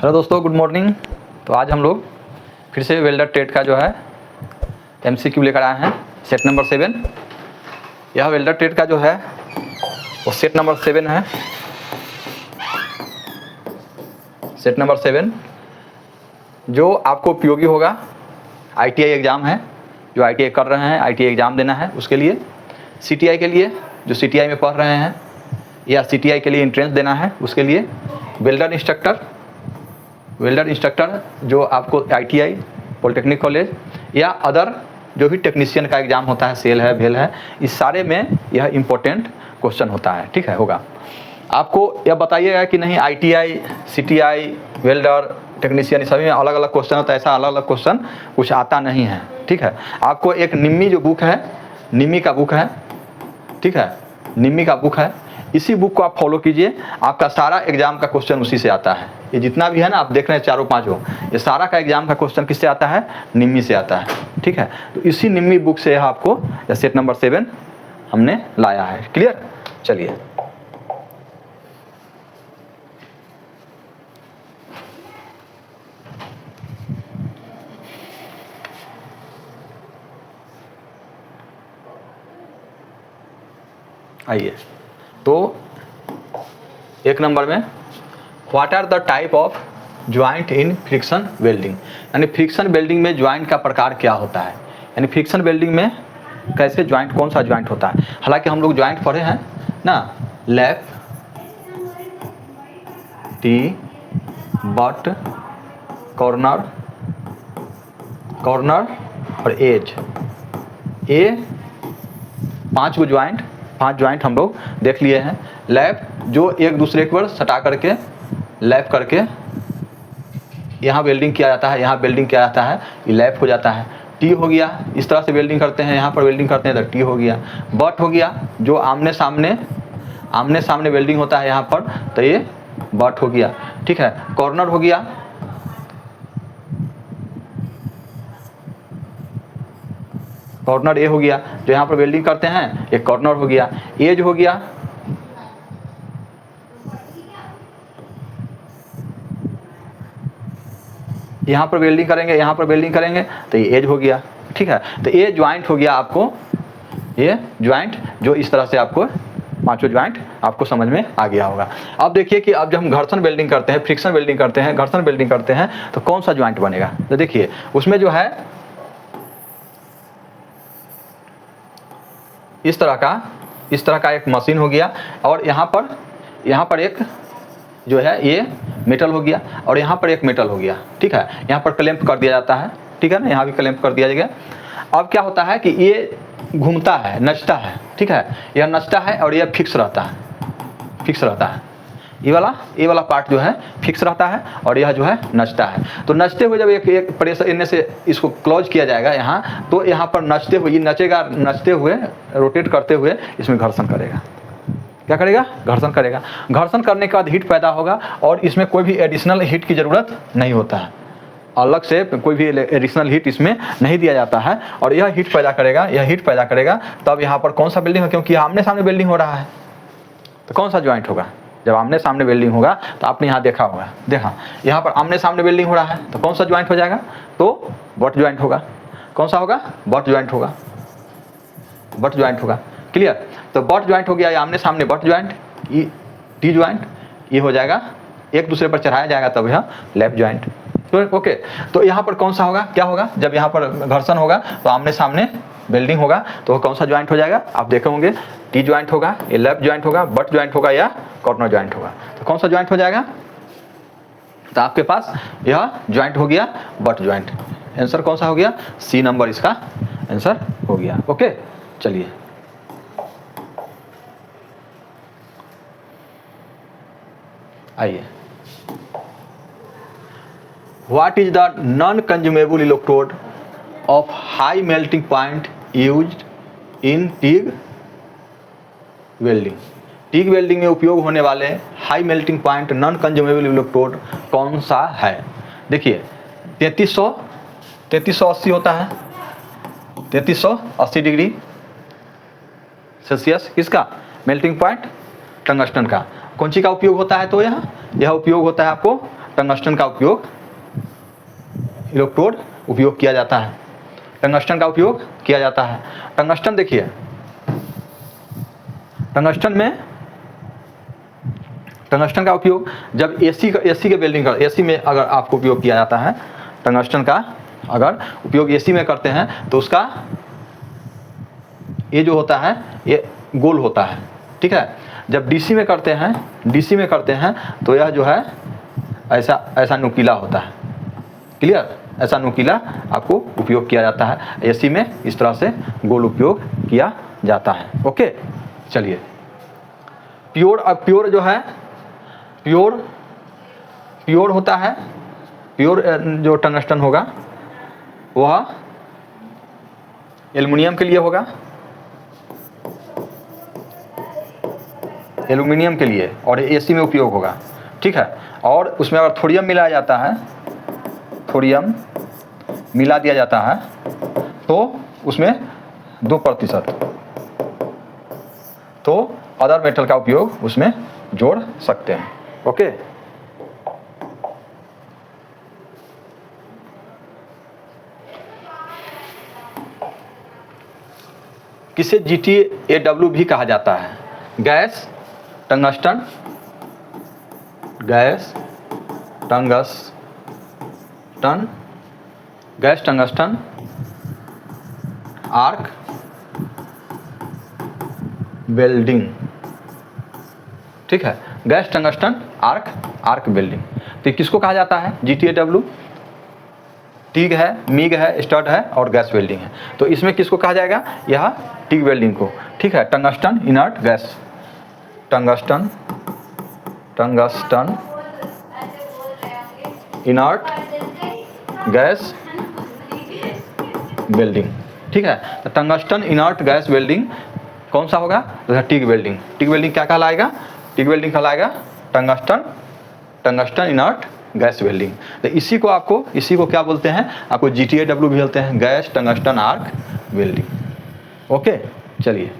Hello दोस्तों, good morning. तो आज हम लोग फिर से वेल्डर ट्रेड का जो है MCQ लेकर आए हैं, सेट नंबर 7। यह वेल्डर ट्रेड का जो है वो सेट नंबर 7 है। सेट नंबर 7 जो आपको उपयोगी होगा। ITI एग्ज़ाम है, जो ITI कर रहे हैं, ITI एग्ज़ाम देना है उसके लिए, CTI के लिए जो CTI में पढ़ रहे हैं, या CTI के लिए एंट्रेंस देना है उसके लिए, वेल्डर इंस्ट्रक्टर जो आपको ITI, पॉलिटेक्निक कॉलेज या अदर जो भी टेक्नीशियन का एग्ज़ाम होता है, सेल है, भेल है, इस सारे में यह इम्पोर्टेंट क्वेश्चन होता है। ठीक है, होगा। आपको यह बताइएगा कि नहीं ITI, CTI, वेल्डर, टेक्नीशियन, सभी में अलग अलग क्वेश्चन होता है। ऐसा अलग अलग क्वेश्चन कुछ आता नहीं है। ठीक है, आपको एक निम्मी जो बुक है, निम्मी का बुक है, ठीक है, निम्मी का बुक है, इसी बुक को आप फॉलो कीजिए। आपका सारा एग्जाम का क्वेश्चन उसी से आता है। ये जितना भी है ना, आप देख रहे हैं चारों पांचों, ये सारा का एग्जाम का क्वेश्चन किससे आता है? निम्मी से आता है। ठीक है, तो इसी निम्मी बुक से आपको सेट नंबर 7 हमने लाया है। क्लियर? चलिए, आइए। तो एक नंबर में what are the type of joint in friction welding, यानी फ्रिक्शन वेल्डिंग में ज्वाइंट का प्रकार क्या होता है, यानी फ्रिक्शन वेल्डिंग में कैसे ज्वाइंट, कौन सा ज्वाइंट होता है। हालांकि हम लोग ज्वाइंट पढ़े हैं ना, लैप, टी, बट, कॉर्नर और एज, ये 5 ज्वाइंट हम लोग देख लिए हैं। लैप जो एक दूसरे के ऊपर सटा करके लैप करके यहाँ वेल्डिंग किया जाता है, यहाँ वेल्डिंग किया जाता है, ये लैप हो जाता है। टी हो गया, इस तरह से वेल्डिंग करते हैं, यहाँ पर वेल्डिंग करते हैं तो टी हो गया। बट हो गया, जो आमने सामने वेल्डिंग होता है यहाँ पर, तो ये बट हो गया। ठीक है, कॉर्नर हो गया, कॉर्नर ए हो गया, जो यहाँ पर वेल्डिंग करते हैं, एक कॉर्नर हो गया। एज हो गया, यहाँ पर वेल्डिंग करेंगे, तो ये एज हो गया। ठीक है, तो ये ज्वाइंट हो गया आपको, ये ज्वाइंट जो इस तरह से आपको 5 ज्वाइंट आपको समझ में आ गया होगा। अब देखिए कि अब जब हम घर्षण वेल्डिंग करते हैं, फ्रिक्शन वेल्डिंग करते हैं, घर्षण वेल्डिंग करते हैं, तो कौन सा ज्वाइंट बनेगा। तो देखिए उसमें जो है इस तरह का एक मशीन हो गया, और यहाँ पर एक जो है ये मेटल हो गया, और यहाँ पर एक मेटल हो गया। ठीक है, यहाँ पर क्लैंप कर दिया जाता है। ठीक है ना, यहाँ भी क्लैंप कर दिया जाएगा। अब क्या होता है कि ये घूमता है, नचता है। ठीक है, यह नचता है और यह फिक्स रहता है। ये वाला पार्ट जो है फिक्स रहता है, और यह जो है नचता है। तो नचते हुए जब एक प्रेशर इनमें से इसको क्लोज किया जाएगा यहाँ, तो यहाँ पर नचते हुए ये नचेगा, नचते हुए रोटेट करते हुए इसमें घर्षण करेगा। क्या करेगा? घर्षण करेगा। घर्षण करने के बाद हीट पैदा होगा, और इसमें कोई भी एडिशनल हीट की ज़रूरत नहीं होता है। अलग से कोई भी एडिशनल हीट इसमें नहीं दिया जाता है, और यह हीट पैदा करेगा। तब यहाँ पर कौन सा वेल्डिंग है, क्योंकि आमने सामने वेल्डिंग हो रहा है, तो कौन सा ज्वाइंट होगा। जब आमने सामने वेल्डिंग होगा तो आपने यहाँ देखा यहाँ पर आमने सामने वेल्डिंग हो रहा है, तो कौन सा ज्वाइंट हो जाएगा? तो बट ज्वाइंट होगा। कौन सा होगा? बट ज्वाइंट होगा। क्लियर? तो बट ज्वाइंट हो गया, ये आमने सामने बट ज्वाइंट, ये टी ज्वाइंट, ये हो जाएगा, एक दूसरे पर चढ़ाया जाएगा तब यह लैप ज्वाइंट। तो ओके, तो यहाँ पर कौन सा होगा, क्या होगा? जब यहाँ पर घर्षण होगा तो आमने सामने वेल्डिंग होगा, तो कौन सा ज्वाइंट हो जाएगा? आप देखेंगे टी ज्वाइंट होगा, ये लैप ज्वाइंट होगा, बट ज्वाइंट होगा, या कॉर्नर ज्वाइंट होगा। तो कौन सा ज्वाइंट हो जाएगा? तो आपके पास यह ज्वाइंट हो गया बट ज्वाइंट। आंसर कौन सा हो गया? सी नंबर इसका आंसर हो गया। ओके, चलिए आइए। What is the non-consumable electrode of high melting point used in TIG welding? TIG welding में उपयोग होने वाले high melting point non consumable electrode कौन सा है? देखिए 3380 होता है, 3380 डिग्री सेल्सियस किसका मेल्टिंग पॉइंट? टंगस्टन का। कौन सी का उपयोग होता है? तो यह उपयोग होता है आपको टंगस्टन का उपयोग, इलेक्ट्रोड उपयोग किया जाता है, टंगस्टन का उपयोग किया जाता है। टंगस्टन देखिए, टंगस्टन का उपयोग जब एसी के वेल्डिंग कर, एसी में अगर आपको उपयोग किया जाता है टंगस्टन का, अगर उपयोग एसी में करते हैं तो उसका ये जो होता है ये गोल होता है, ठीक है। जब डीसी में करते हैं तो यह जो है ऐसा नुकीला होता है, क्लियर, ऐसा नुकीला आपको उपयोग किया जाता है। एसी में इस तरह से गोल उपयोग किया जाता है। ओके, चलिए प्योर जो है, प्योर होता है, प्योर जो टंगस्टन होगा वह एल्युमिनियम के लिए होगा, एल्युमिनियम के लिए, और एसी में उपयोग होगा, ठीक है। और उसमें अगर थोरियम मिलाया जाता है, थोरियम मिला दिया जाता है तो उसमें 2%, तो अदर मेटल का उपयोग उसमें जोड़ सकते हैं। ओके, किसे GTAW भी कहा जाता है? Gas tungsten, gas tungsten arc welding, ठीक है। गैस टंगस्टन आर्क वेल्डिंग, तो किसको कहा जाता है? GTAW, टिग है, मिग है, स्टड है और गैस वेल्डिंग है। तो इसमें किसको कहा जाएगा? यह टिग वेल्डिंग को, ठीक है। Tungsten inert gas, tungsten inert gas welding, ठीक है। तो टंगस्टन इनर्ट गैस वेल्डिंग कौन सा होगा? तो टिग वेल्डिंग। टिग वेल्डिंग क्या कहलाएगा? टिग वेल्डिंग कहलाएगा टंगस्टन इनर्ट गैस वेल्डिंग। तो इसी को क्या बोलते हैं? आपको GTAW भी बोलते हैं, gas tungsten arc welding. Okay, चलिए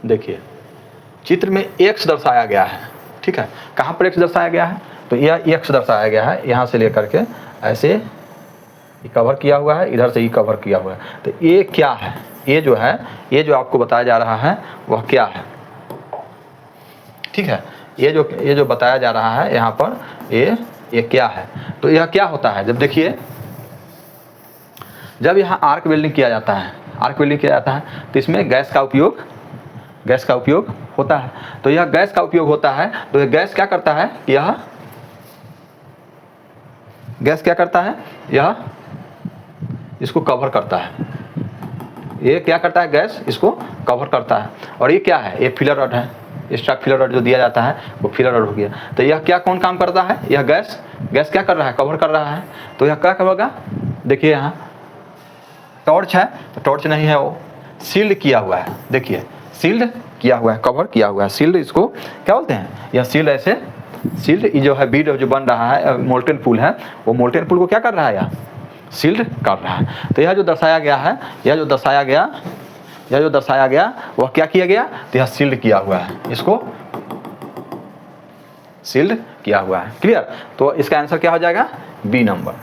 देखिए, चित्र में X दर्शाया गया है, ठीक है। कहाँ पर X दर्शाया गया है? तो यह X दर्शाया गया है, यहाँ से लेकर के ऐसे कवर किया हुआ है, इधर से ही कवर किया हुआ है। तो ये क्या है? ये जो है, ये जो आपको बताया जा रहा है वह क्या है, ठीक है। ये जो बताया जा रहा है यहाँ पर, ये क्या है? तो यह क्या होता है? जब देखिए, जब यहाँ आर्क वेल्डिंग किया जाता है, तो इसमें गैस का उपयोग होता है। तो यह गैस का उपयोग होता है, तो यह गैस क्या करता है? यह इसको कवर करता है। ये क्या करता है? गैस इसको कवर करता है। और ये क्या है? ये फिलर रड है, एक्स्ट्रा फिलर रड जो दिया जाता है वो फिलर रड हो गया। तो यह कौन काम करता है? यह गैस क्या कर रहा है? कवर कर रहा है। तो यह क्या करेगा? देखिए यहाँ टॉर्च है, तो टॉर्च नहीं है, वो सील्ड किया हुआ है। देखिए, सील्ड किया हुआ है, कवर किया हुआ है। सील्ड इसको क्या बोलते हैं? यह सील्ड जो है बीड जो बन रहा है, मोल्टेन पूल है, वो मोल्टेन पूल को क्या कर रहा है? यह सील्ड कर रहा है। तो यह जो दर्शाया गया वह क्या किया गया? तो यह सील्ड किया हुआ है, इसको सील्ड किया हुआ है। क्लियर? तो इसका आंसर क्या हो जाएगा? B number.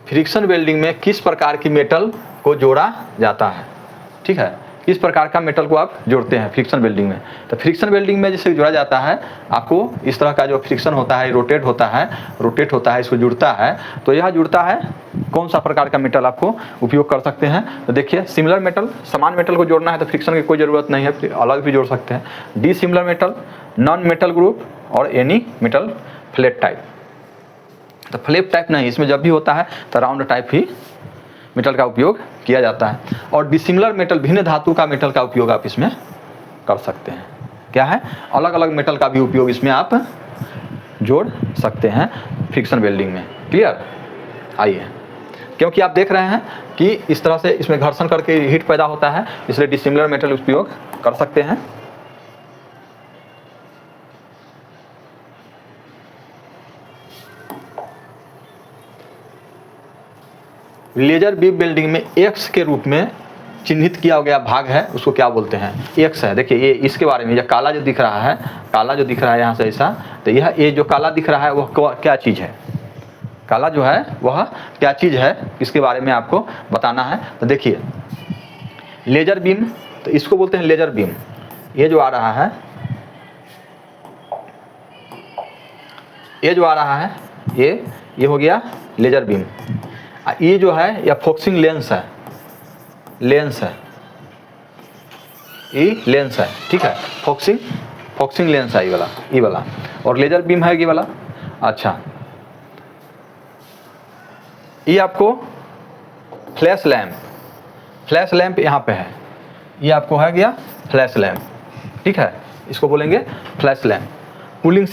फ्रिक्शन वेल्डिंग में किस प्रकार की मेटल को जोड़ा जाता है? ठीक है, किस प्रकार का मेटल को आप जोड़ते हैं फ्रिक्शन वेल्डिंग में? तो फ्रिक्शन वेल्डिंग में जैसे जोड़ा जाता है, आपको इस तरह का जो फ्रिक्शन होता है, रोटेट होता है, इसको जुड़ता है। तो यह जुड़ता है, कौन सा प्रकार का मेटल आपको उपयोग कर सकते हैं? तो देखिए, सिमिलर मेटल, समान मेटल को जोड़ना है तो फ्रिक्शन की कोई ज़रूरत नहीं है, अलग भी जोड़ सकते हैं। D similar metal, non metal group और एनी मेटल फ्लैट टाइप। तो फ्लैट टाइप नहीं, इसमें जब भी होता है तो राउंड टाइप ही मेटल का उपयोग किया जाता है। और डिसिमिलर मेटल, भिन्न धातु का मेटल का उपयोग आप इसमें कर सकते हैं। क्या है? अलग अलग मेटल का भी उपयोग इसमें आप जोड़ सकते हैं फ्रिक्शन वेल्डिंग में। क्लियर? आइए, क्योंकि आप देख रहे हैं कि इस तरह से इसमें घर्षण करके हीट पैदा होता है, इसलिए डिसिमिलर मेटल उपयोग कर सकते हैं। लेजर बीम वेल्डिंग में एक्स के रूप में चिन्हित किया गया भाग है, उसको क्या बोलते हैं? एक्स है। देखिए ये इसके बारे में, ये काला जो दिख रहा है, काला जो दिख रहा है यहाँ से ऐसा, तो यह ये जो काला दिख रहा है वह क्या चीज़ है? काला जो है वह क्या चीज़ है, इसके बारे में आपको बताना है। तो देखिए लेजर बीम, तो इसको बोलते हैं लेजर बीम। ये जो आ रहा है, ये जो आ रहा है, ये हो गया लेजर बीम। ये जो है यह फोकसिंग लेंस है, लेंस है, ये लेंस है, ठीक है। फोकसिंग लेंस है ये वाला, और लेजर बीम है ये वाला। अच्छा, ये आपको फ्लैश लैंप यहाँ पे है, ये आपको है गया फ्लैश लैंप, ठीक है, इसको बोलेंगे फ्लैश लैंप। कूलिंग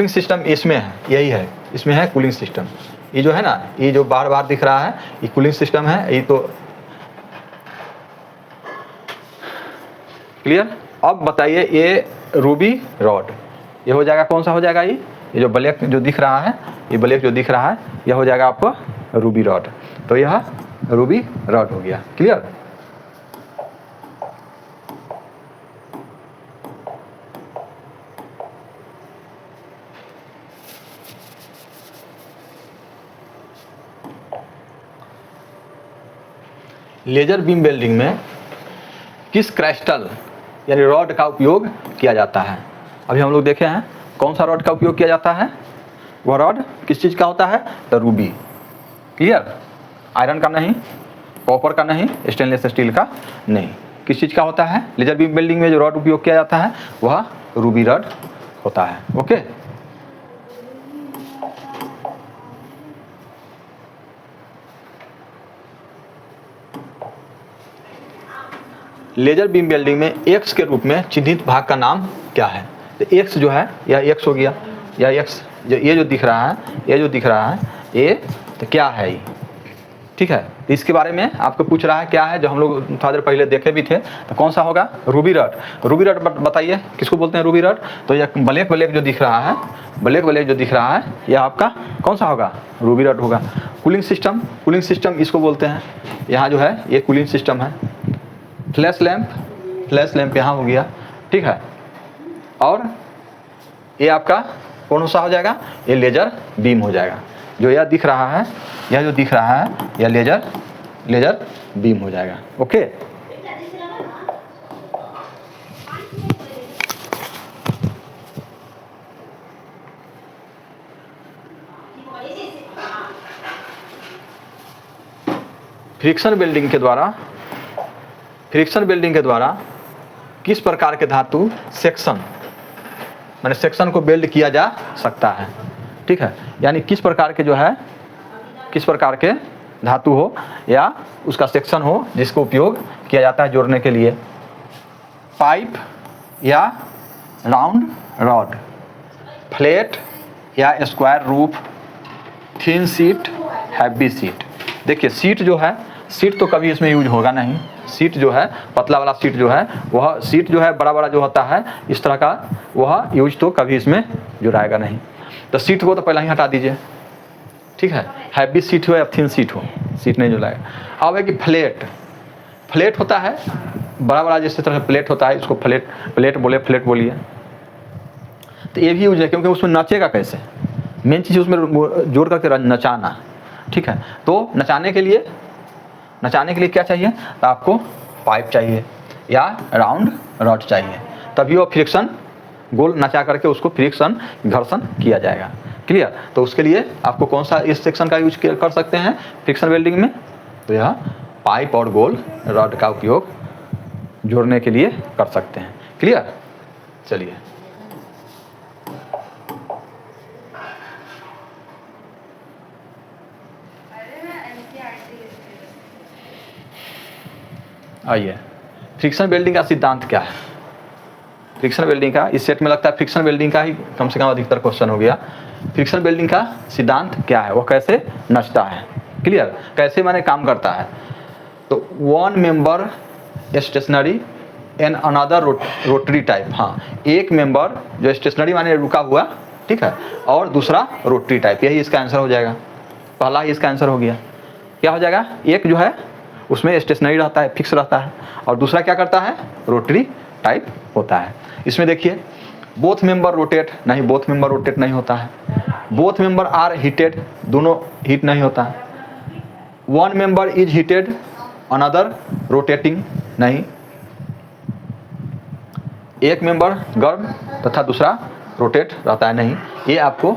सिस्टम इसमें है, यही है, इसमें है कूलिंग सिस्टम। ये जो है ना, ये जो बार दिख रहा है, ये कूलिंग सिस्टम है। ये तो क्लियर। अब बताइए ये रूबी रॉड, ये हो जाएगा कौन सा हो जाएगा? ये जो ब्लैक जो दिख रहा है, ये ब्लैक जो दिख रहा है, यह हो जाएगा आपको रूबी रॉड। तो यह रूबी रॉड हो गया। क्लियर। लेजर बीम वेल्डिंग में किस क्रिस्टल यानी रॉड का उपयोग किया जाता है? अभी हम लोग देखे हैं कौन सा रॉड का उपयोग किया जाता है। वह रॉड किस चीज़ का होता है? तो रूबी। क्लियर। आयरन का नहीं, कॉपर का नहीं, स्टेनलेस स्टील का नहीं, किस चीज़ का होता है? लेजर बीम वेल्डिंग में जो रॉड उपयोग किया जाता है वह रूबी रॉड होता है। ओके। लेजर बीम वेल्डिंग में एक्स के रूप में चिन्हित भाग का नाम क्या है? तो एक्स जो है, यह एक्स हो गया, या एक्स ये जो दिख रहा है, ये तो क्या है ये? ठीक है, तो इसके बारे में आपको पूछ रहा है क्या है, जो हम लोग थोड़ा देर पहले देखे भी थे। तो कौन सा होगा? Ruby rod. रूबी रॉड बताइए किसको बोलते हैं रूबी रॉड? तो यह ब्लैक जो दिख रहा है, यह आपका कौन सा होगा? रूबी रॉड होगा। कूलिंग सिस्टम इसको बोलते हैं, यहाँ जो है ये कूलिंग सिस्टम है। फ्लैश लैंप यहाँ हो गया, ठीक है। और ये आपका कौन सा हो जाएगा? ये लेजर बीम हो जाएगा। जो यह दिख रहा है, यह लेजर बीम हो जाएगा। ओके। फ्रिक्शन वेल्डिंग के द्वारा किस प्रकार के धातु सेक्शन को वेल्ड किया जा सकता है? ठीक है, यानी किस प्रकार के धातु हो या उसका सेक्शन हो जिसको उपयोग किया जाता है जोड़ने के लिए? पाइप या राउंड रॉड, फ्लैट या square roof, thin sheet, heavy sheet. देखिए सीट जो है, सीट तो कभी इसमें यूज होगा नहीं। सीट जो है, पतला वाला सीट जो है, वह सीट जो है बड़ा जो होता है इस तरह का, वह यूज तो कभी इसमें जुड़ाएगा नहीं। तो सीट को तो पहले ही हटा दीजिए, ठीक है। हैवी सीट हो या थिन सीट हो, सीट नहीं जुड़ाएगा। अब है कि फ्लैट होता है, बड़ा जिस तरह से प्लेट होता है, इसको फ्लैट बोलिए। तो ये भी यूज है क्योंकि उसमें नचेगा कैसे, मेन चीज़ उसमें जोड़ करके नचाना, ठीक है। तो नचाने के लिए क्या चाहिए? तो आपको पाइप चाहिए या राउंड रॉड चाहिए, तभी वो फ्रिक्शन गोल नचा करके उसको घर्षण किया जाएगा। क्लियर। तो उसके लिए आपको कौन सा इस सेक्शन का यूज कर सकते हैं फ्रिक्शन वेल्डिंग में? तो यह पाइप और गोल रॉड का उपयोग जोड़ने के लिए कर सकते हैं। क्लियर। चलिए आइए, फ्रिक्शन वेल्डिंग का सिद्धांत क्या है? फ्रिक्शन वेल्डिंग का इस सेट में लगता है फ्रिक्शन वेल्डिंग का ही कम से कम अधिकतर क्वेश्चन हो गया। फ्रिक्शन वेल्डिंग का सिद्धांत क्या है, वो कैसे नचता है? क्लियर? कैसे मैंने काम करता है, तो one member stationary and another rotary type. हाँ, एक मेंबर जो स्टेशनरी माने रुका हुआ, ठीक है, और दूसरा रोटरी टाइप, यही इसका आंसर हो जाएगा। पहला ही इसका आंसर हो गया। क्या हो जाएगा? एक जो है उसमें स्टेशनरी रहता है, फिक्स रहता है, और दूसरा क्या करता है? रोटरी टाइप होता है। इसमें देखिए बोथ मेंबर रोटेट, नहीं, बोथ मेंबर रोटेट नहीं होता है। बोथ मेंबर आर हीटेड, दोनों हीट नहीं होता है। One member is heated another rotating, नहीं। एक मेंबर गर्म तथा दूसरा रोटेट रहता है, नहीं। ये आपको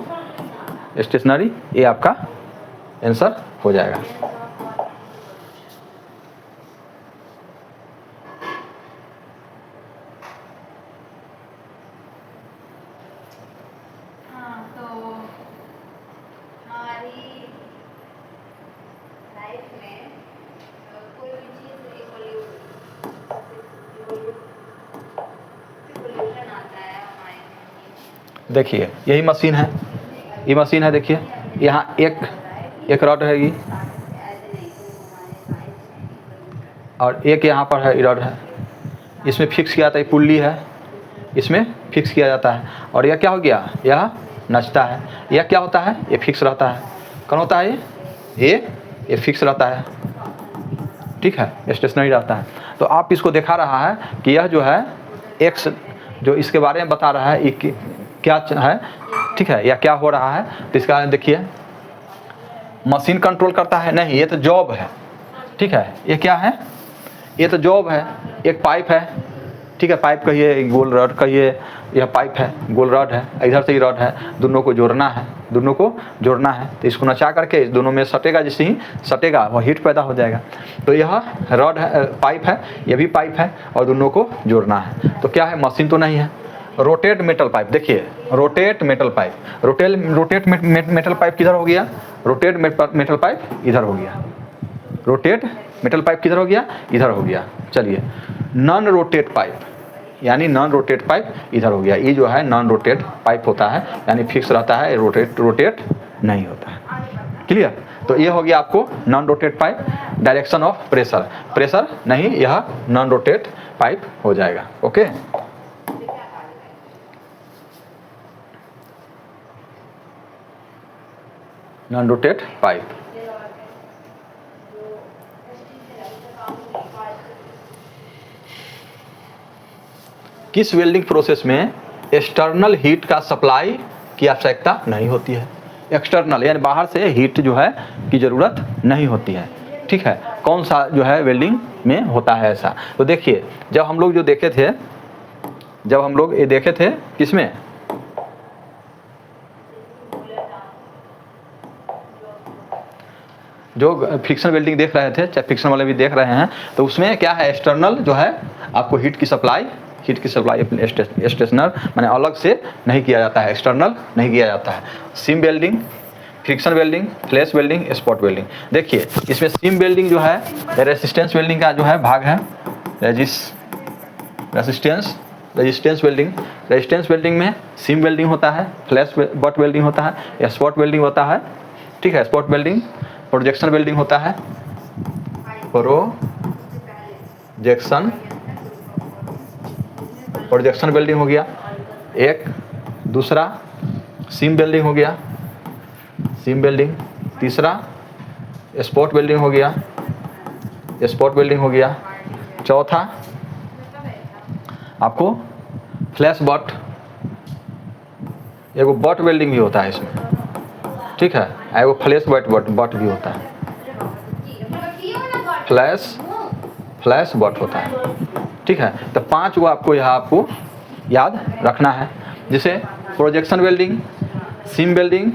स्टेशनरी, ये आपका आंसर हो जाएगा। देखिए यही मशीन है, ये मशीन है। देखिए यहाँ एक रॉड है ये, और एक यहाँ पर है रॉड है, इसमें फिक्स किया जाता है, पुल्ली है, इसमें फिक्स किया जाता है। और यह क्या हो गया? यह नचता है। यह क्या होता है? ये फिक्स रहता है। कौन होता है ये फिक्स रहता है, ठीक है, स्टेशनरी रहता है। तो आप इसको दिखा रहा है कि यह जो है एक्स, जो इसके बारे में बता रहा है ये क्या है, ठीक है, या क्या हो रहा है। तो इसका देखिए मशीन कंट्रोल करता है, नहीं, ये तो जॉब है, ठीक है। ये क्या है? ये तो जॉब है। एक पाइप है, ठीक है, पाइप कहिए, गोल रॉड कहिए, यह पाइप है, गोल रॉड है, इधर से ही रॉड है, दोनों को जोड़ना है, दोनों को जोड़ना है। तो इसको नचा करके इस दोनों में सटेगा, जैसे ही सटेगा वह हीट पैदा हो जाएगा। तो यह रॉड है, पाइप है, यह भी पाइप है, और दोनों को जोड़ना है। तो क्या है? मशीन तो नहीं है। रोटेट मेटल पाइप, देखिए rotate metal pipe, rotate metal pipe किधर हो गया? रोटेट मेटल पाइप इधर हो गया। रोटेट मेटल पाइप किधर हो गया? इधर हो गया। चलिए नॉन रोटेट पाइप, यानी नॉन रोटेट पाइप इधर हो गया। ये जो है नॉन रोटेट पाइप होता है, यानी फिक्स रहता है, रोटेट नहीं होता है। क्लियर? तो ये हो गया आपको non rotate pipe. Direction of pressure नहीं, यह नॉन रोटेट पाइप हो जाएगा। Okay, non rotate pipe. किस वेल्डिंग प्रोसेस में एक्सटर्नल हीट का सप्लाई की आवश्यकता नहीं होती है? एक्सटर्नल यानी बाहर से हीट जो है की ज़रूरत नहीं होती है, ठीक है। कौन सा जो है वेल्डिंग में होता है ऐसा? तो देखिए जब हम लोग ये देखे थे किसमें? जो फ्रिक्शन वेल्डिंग देख रहे थे, चाहे फ्रिक्शन वाले भी देख रहे हैं, तो उसमें क्या है? एक्सटर्नल जो है आपको हीट की सप्लाई स्टेशनर माने अलग से नहीं किया जाता है, एक्सटर्नल नहीं किया जाता है। Seam welding, friction welding, flash welding, spot welding. देखिए इसमें सीम वेल्डिंग जो है रेजिस्टेंस वेल्डिंग का जो है भाग है। रेजिस्टेंस वेल्डिंग में सीम वेल्डिंग होता है, फ्लैश बट वेल्डिंग होता है, या स्पॉट वेल्डिंग होता है, ठीक है। स्पॉट वेल्डिंग, प्रोजेक्शन वेल्डिंग होता है, प्रोजेक्शन वेल्डिंग हो गया एक। दूसरा सीम वेल्डिंग हो गया, सीम वेल्डिंग। तीसरा स्पॉट वेल्डिंग हो गया, स्पॉट वेल्डिंग हो गया। चौथा आपको फ्लैश बट, एगो बट वेल्डिंग भी होता है इसमें, ठीक है। एगो फ्लैश बट भी होता है, फ्लैश बट होता है, ठीक है। तो 5 को आपको यहाँ आपको याद रखना है, जिसे projection welding, seam welding,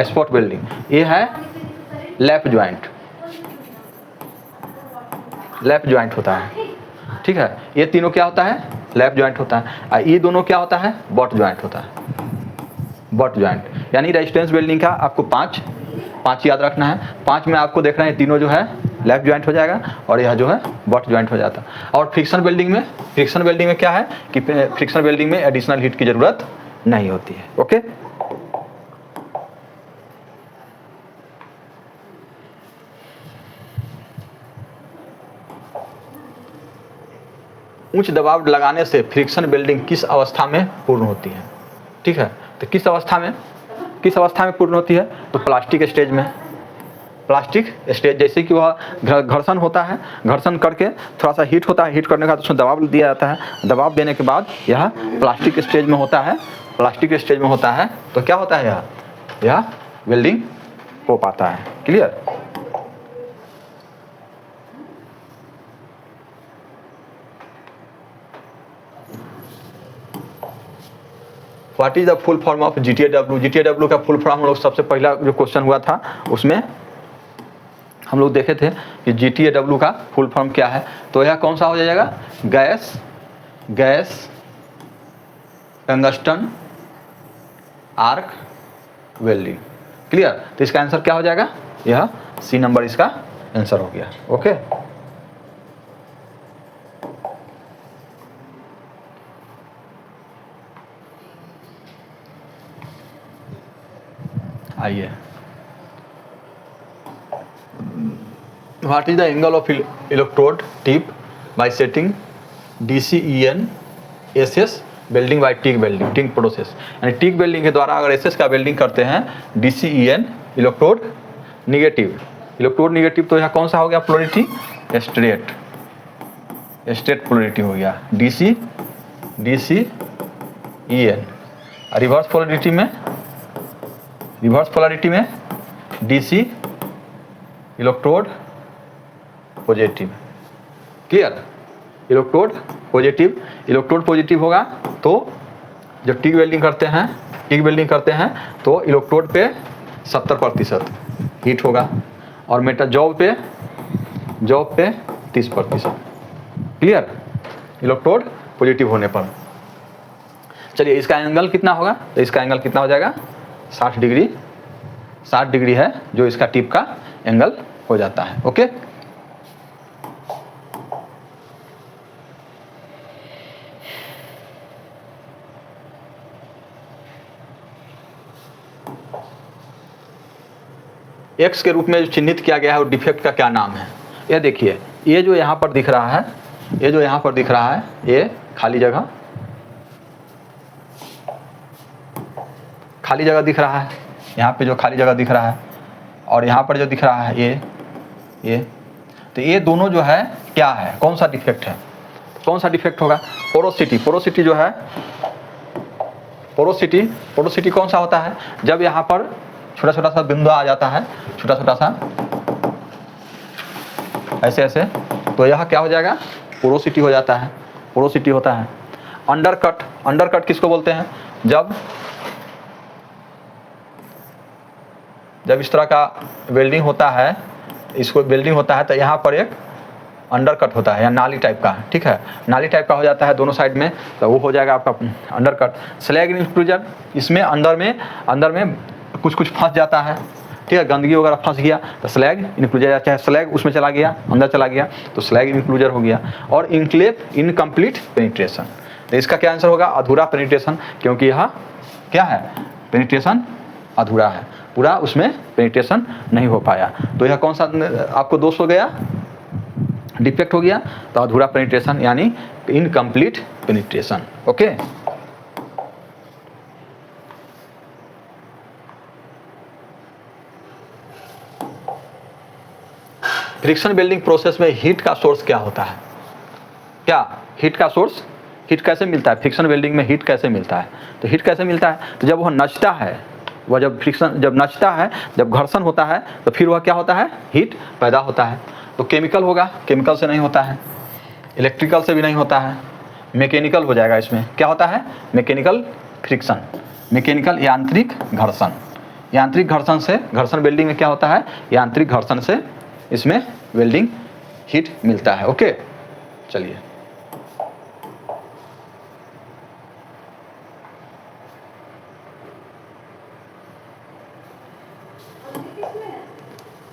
spot welding. ये है लैप जॉइंट होता है, ठीक है। ये तीनों क्या होता है? लैप जॉइंट होता है। और ये दोनों क्या होता है? बट जॉइंट होता है, बट जॉइंट। यानी रेजिस्टेंस वेल्डिंग का आपको 5 याद रखना है। 5 में आपको देखना है तीनों जो है लैप जॉइंट हो जाएगा, और यह जो है बट जॉइंट हो जाता है। और फ्रिक्शन वेल्डिंग में क्या है कि फ्रिक्शन वेल्डिंग में एडिशनल हीट की ज़रूरत नहीं होती है। ओके, उच्च दबाव लगाने से फ्रिक्शन वेल्डिंग किस अवस्था में पूर्ण होती है? ठीक है, तो किस अवस्था में पूर्ण होती है? तो प्लास्टिक स्टेज में। प्लास्टिक स्टेज, जैसे कि वह घर्षण होता है, घर्षण करके थोड़ा सा हीट होता है, हीट करने के बाद उसमें दबाव दिया जाता है, दबाव देने के बाद यह प्लास्टिक स्टेज में होता है। प्लास्टिक स्टेज में होता है तो क्या होता है? यह वेल्डिंग हो पाता है। Clear? What is the full form of GTAW? GTAW का फुल फॉर्म हम लोग सबसे पहला जो क्वेश्चन हुआ था उसमें हम लोग देखे थे कि GTAW का फुल फॉर्म क्या है। तो यह कौन सा हो जाएगा? Gas tungsten arc welding. Clear? तो इसका आंसर क्या हो जाएगा? यह C नंबर इसका आंसर हो गया। ओके, आइए, what is the angle of electrode tip by setting DCEN SS welding by TIG welding, TIG process. यानी टिक वेल्डिंग के द्वारा अगर SS का वेल्डिंग करते हैं, DCEN इलेक्ट्रोड निगेटिव, तो यहाँ कौन सा हो गया? पोलरिटी स्ट्रेट पोलरिटी हो गया DCEN। रिवर्स पोलरिटी में DC electrode positive. Clear? Electrode positive होगा तो जब टिक वेल्डिंग करते हैं तो इलेक्ट्रोड पे 70% हीट होगा और मेटल जॉब पे 30%। क्लियर? इलेक्ट्रोड पॉजिटिव होने पर। चलिए, इसका एंगल कितना होगा? तो इसका एंगल कितना हो जाएगा? 60 डिग्री है जो इसका टिप का एंगल हो जाता है। ओके, एक्स के रूप में जो चिन्हित किया गया है वो डिफेक्ट का क्या नाम है? यह देखिए, ये जो यहाँ पर दिख रहा है, ये खाली जगह दिख रहा है। यहाँ पे जो खाली जगह दिख रहा है और यहाँ पर जो दिख रहा है ये तो ये दोनों जो है क्या है? कौन सा डिफेक्ट है? कौन सा डिफेक्ट होगा? पोरोसिटी जो है, पोरोसिटी कौन सा होता है? जब यहाँ पर छोटा सा बिंदु आ जाता है, छोटा सा ऐसे, तो यह क्या हो जाएगा? पोरोसिटी हो जाता है, पोरोसिटी होता है। अंडरकट किसको बोलते हैं? जब इस तरह का वेल्डिंग होता है, तो यहाँ पर एक अंडरकट होता है या नाली टाइप का। ठीक है, नाली टाइप का हो जाता है दोनों साइड में, तो वो हो जाएगा आपका अंडरकट। स्लैग इंक्लूजन, इसमें अंदर में कुछ फंस जाता है। ठीक है, गंदगी वगैरह फंस गया तो स्लैग इंक्लूजर, चाहे स्लैग उसमें चला गया, अंदर चला गया तो स्लैग इंक्लूजर हो गया। और इनक्लेव इनकम्प्लीट पेनिट्रेशन, तो इसका क्या आंसर होगा? अधूरा पेनिट्रेशन, क्योंकि यह क्या है? पेनिट्रेशन अधूरा है, पूरा उसमें पेनिट्रेशन नहीं हो पाया। तो यह कौन सा आपको दोष हो गया? डिफेक्ट हो गया। तो अधूरा पेनिट्रेशन यानी incomplete penetration. Okay, friction welding process में हीट का सोर्स क्या होता है? क्या हीट का सोर्स? हीट कैसे मिलता है? फ्रिक्शन वेल्डिंग में हीट कैसे मिलता है? तो हीट कैसे मिलता है? तो जब वह नचता है, जब नचता है, जब घर्षण होता है तो फिर वह क्या होता है? हीट पैदा होता है। तो केमिकल होगा, केमिकल से नहीं होता है, इलेक्ट्रिकल से भी नहीं होता है, मैकेनिकल हो जाएगा। इसमें क्या होता है? मैकेनिकल फ्रिक्शन, मैकेनिकल यांत्रिक घर्षण। यांत्रिक घर्षण से, घर्षण वेल्डिंग में क्या होता है? यांत्रिक घर्षण से इसमें वेल्डिंग हीट मिलता है। ओके, चलिए,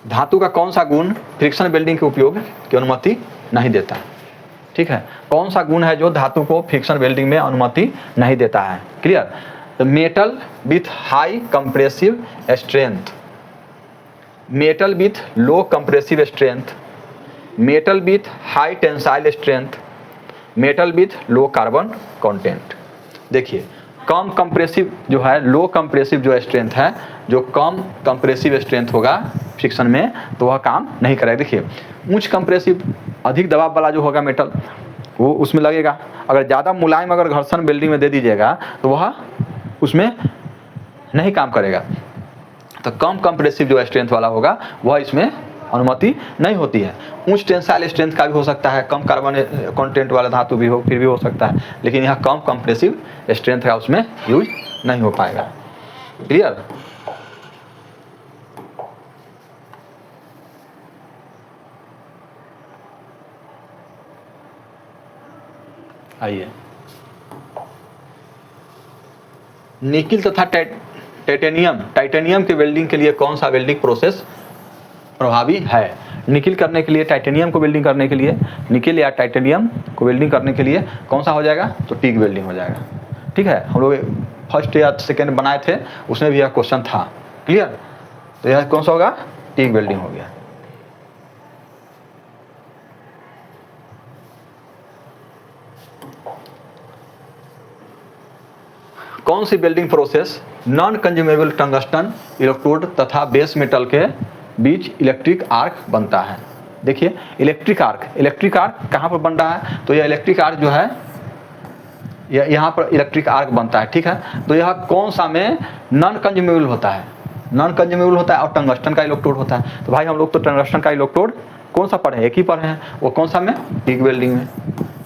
धातु का कौन सा गुण फ्रिक्शन वेल्डिंग के उपयोग की अनुमति नहीं देता? ठीक है, कौन सा गुण है जो धातु को फ्रिक्शन वेल्डिंग में अनुमति नहीं देता है? क्लियर? तो metal with high compressive strength, metal with low compressive strength, metal with high tensile strength, metal with low carbon content. देखिए कम कंप्रेसिव जो है, लो कंप्रेसिव जो स्ट्रेंथ है, जो कम कंप्रेसिव स्ट्रेंथ होगा फ्रिक्शन में, तो वह काम नहीं करेगा। देखिए उच्च कंप्रेसिव अधिक दबाव वाला जो होगा मेटल वो उसमें लगेगा। अगर ज़्यादा मुलायम अगर घर्षण वेल्डिंग में दे दीजिएगा तो वह उसमें नहीं काम करेगा। तो कम कंप्रेसिव जो स्ट्रेंथ वाला होगा वह इसमें अनुमति नहीं होती है। उच्च टेंसाइल स्ट्रेंथ का भी हो सकता है, कम कार्बन कंटेंट वाला धातु भी हो, फिर भी हो सकता है, लेकिन यहाँ कम कंप्रेसिव स्ट्रेंथ का उसमें यूज नहीं हो पाएगा। क्लियर? आइए, निकिल तथा टाइटेनियम के वेल्डिंग के लिए कौन सा वेल्डिंग प्रोसेस प्रभावी है? निकिल करने के लिए, टाइटेनियम को वेल्डिंग करने के लिए, निकिल या टाइटेनियम को वेल्डिंग करने के लिए कौन सा हो जाएगा? तो टिग वेल्डिंग हो जाएगा। ठीक है, हम लोग फर्स्ट या सेकेंड बनाए थे, उसमें भी यह क्वेश्चन था। क्लियर? तो यह कौन सा होगा? टिग वेल्डिंग हो गया। कौन सी welding process non consumable tungsten electrode तथा बेस मेटल के बीच इलेक्ट्रिक आर्क बनता है? देखिए इलेक्ट्रिक आर्क कहाँ पर बन रहा है? तो यह इलेक्ट्रिक आर्क जो है यहाँ पर इलेक्ट्रिक आर्क बनता है। ठीक है, तो यह कौन सा में नॉन कंज्यूमेबल होता है? नॉन कंज्यूमेबल होता है और टंगस्टन का इलेक्ट्रोड होता है। तो भाई हम लोग तो टंगस्टन का इलेक्ट्रोड कौन सा पढ़े? एक ही पढ़े हैं, वो कौन सा में? टिग वेल्डिंग में।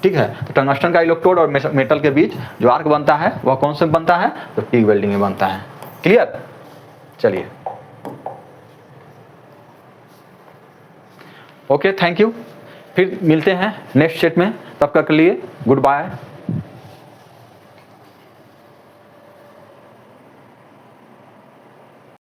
ठीक है, तो टंगस्टन का इलेक्ट्रोड और मेटल के बीच जो आर्क बनता है वह कौन से बनता है? तो टिग वेल्डिंग में बनता है। क्लियर? चलिए, ओके, थैंक यू। फिर मिलते हैं नेक्स्ट सेट में, तब तक के लिए गुड बाय।